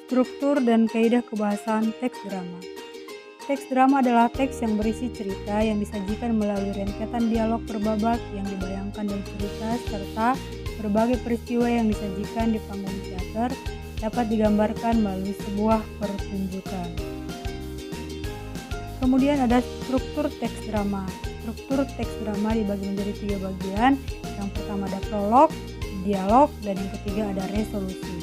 Struktur dan kaidah kebahasaan teks drama. Teks drama adalah teks yang berisi cerita yang disajikan melalui rentetan dialog berbabak yang dibayangkan dan cerita serta berbagai peristiwa yang disajikan di panggung teater dapat digambarkan melalui sebuah pertunjukan. Kemudian ada struktur teks drama. Struktur teks drama dibagi menjadi 3 bagian. Yang pertama ada prolog, dialog, dan yang ketiga ada resolusi.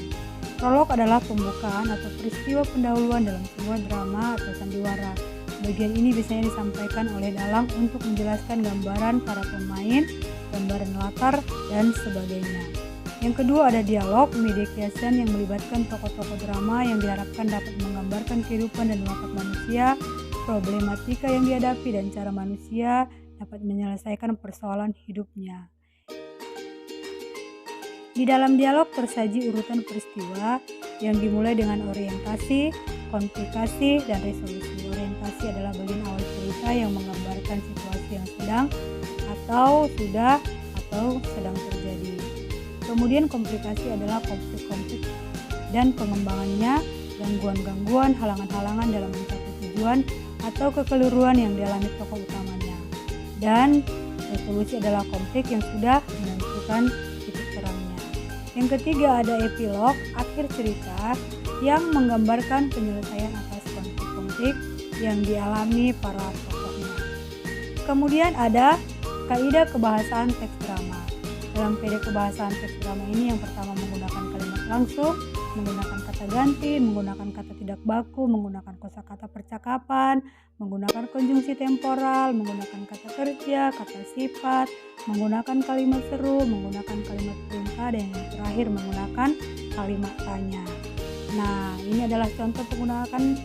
Prolog adalah pembukaan atau peristiwa pendahuluan dalam sebuah drama atau sandiwara. Bagian ini biasanya disampaikan oleh dalang untuk menjelaskan gambaran para pemain, gambaran latar, dan sebagainya. Yang kedua ada dialog, mediation yang melibatkan tokoh-tokoh drama yang diharapkan dapat menggambarkan kehidupan dan watak manusia, problematika yang dihadapi dan cara manusia dapat menyelesaikan persoalan hidupnya. Di dalam dialog tersaji urutan peristiwa yang dimulai dengan orientasi, komplikasi, dan resolusi. Orientasi adalah bagian awal cerita yang menggambarkan situasi yang sedang atau sudah atau sedang terjadi. Kemudian komplikasi adalah konflik-konflik dan pengembangannya, gangguan-gangguan, halangan-halangan dalam mencapai tujuan atau kekeliruan yang dialami tokoh utamanya. Dan resolusi adalah konflik yang sudah menentukan titik terangnya. Yang ketiga ada epilog, akhir cerita yang menggambarkan penyelesaian atas konflik-konflik yang dialami para tokohnya. Kemudian ada kaidah kebahasaan teks drama. Dalam kaidah kebahasaan teks drama ini yang pertama menggunakan kalimat langsung, menggunakan kata ganti, menggunakan kata tidak baku, menggunakan kosakata percakapan, menggunakan konjungsi temporal, menggunakan kata kerja, kata sifat, menggunakan kalimat seru, menggunakan kalimat perintah, dan yang terakhir menggunakan kalimat tanya. Nah, ini adalah contoh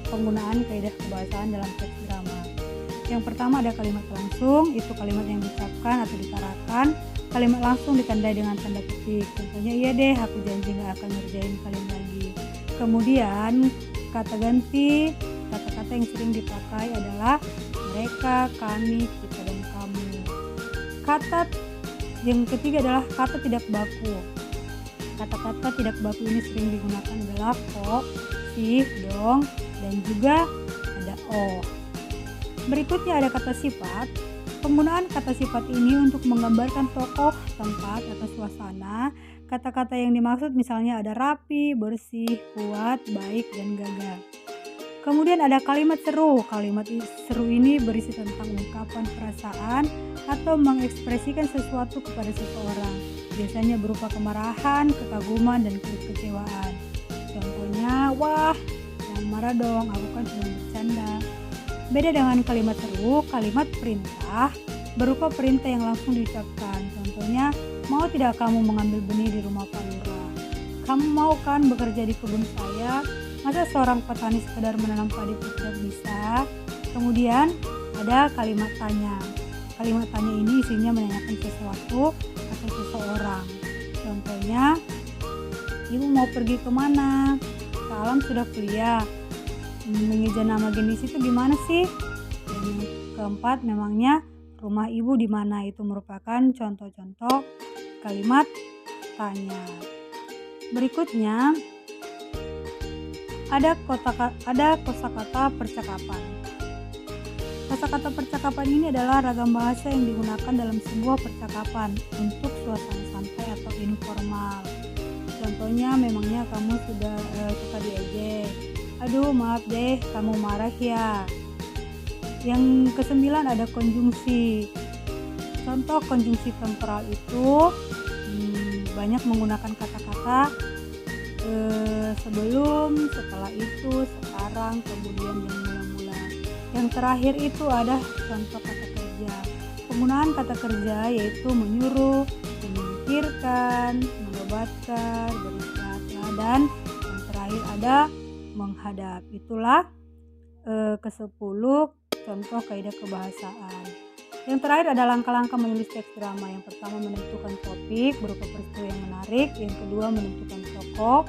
penggunaan kaidah kebahasaan dalam teks drama. Yang pertama ada kalimat langsung, itu kalimat yang diucapkan atau ditarakan. Kalimat langsung ditandai dengan tanda petik. Contohnya, iya deh, aku janji gak akan ngerjain kalian lagi. Kemudian kata ganti, kata-kata yang sering dipakai adalah mereka, kami, kita, dan kamu. Kata yang ketiga adalah kata tidak baku. Kata-kata tidak baku ini sering digunakan adalah kok, sih, dong, dan juga ada oh. Berikutnya ada kata sifat. Penggunaan kata sifat ini untuk menggambarkan tokoh, tempat, atau suasana. Kata-kata yang dimaksud misalnya ada rapi, bersih, kuat, baik, dan gagah. Kemudian ada kalimat seru. Kalimat seru ini berisi tentang ungkapan perasaan atau mengekspresikan sesuatu kepada seseorang. Biasanya berupa kemarahan, kekaguman, dan kekecewaan. Contohnya, wah, jangan marah dong, aku kan cuma bercanda. Beda dengan kalimat seru, kalimat perintah berupa perintah yang langsung diucapkan. Contohnya, mau tidak kamu mengambil benih di rumah Pak Lurah? Kamu mau kan bekerja di kebun saya? Masa seorang petani sekedar menanam padi itu tidak bisa? Kemudian ada kalimat tanya. Kalimat tanya ini isinya menanyakan sesuatu atau seseorang. Contohnya, ibu mau pergi kemana? Salam sudah kuliah. Mengeja nama jenis itu gimana sih? Dan yang keempat, memangnya rumah ibu di mana? Itu merupakan contoh-contoh kalimat tanya. Berikutnya ada kosakata percakapan. Kosakata percakapan ini adalah ragam bahasa yang digunakan dalam sebuah percakapan untuk suasana santai atau informal. Contohnya, memangnya kamu sudah suka diejek? Aduh, maaf deh, kamu marah ya. Yang kesembilan ada konjungsi. Contoh konjungsi temporal itu banyak menggunakan kata-kata sebelum, setelah itu, sekarang, kemudian, dan mula-mula. Yang terakhir itu ada contoh kata kerja. Penggunaan kata kerja yaitu menyuruh, memikirkan, menobatkan, beristirahatlah, dan yang terakhir ada menghadap. Itulah ke-10 contoh kaidah kebahasaan. Yang terakhir ada langkah-langkah menulis teks drama. Yang pertama menentukan topik berupa peristiwa yang menarik. Yang kedua menentukan tokoh,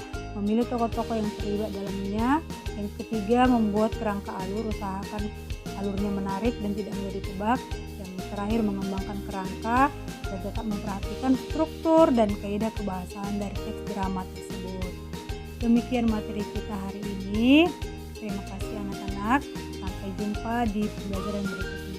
memilih tokoh-tokoh yang terlibat dalamnya. Yang ketiga membuat kerangka alur, usahakan alurnya menarik dan tidak mudah ditebak. Yang terakhir mengembangkan kerangka dan tetap memperhatikan struktur dan kaidah kebahasaan dari teks drama tersebut. Demikian materi kita hari ini. Terima kasih anak-anak. Sampai jumpa di pembelajaran berikutnya.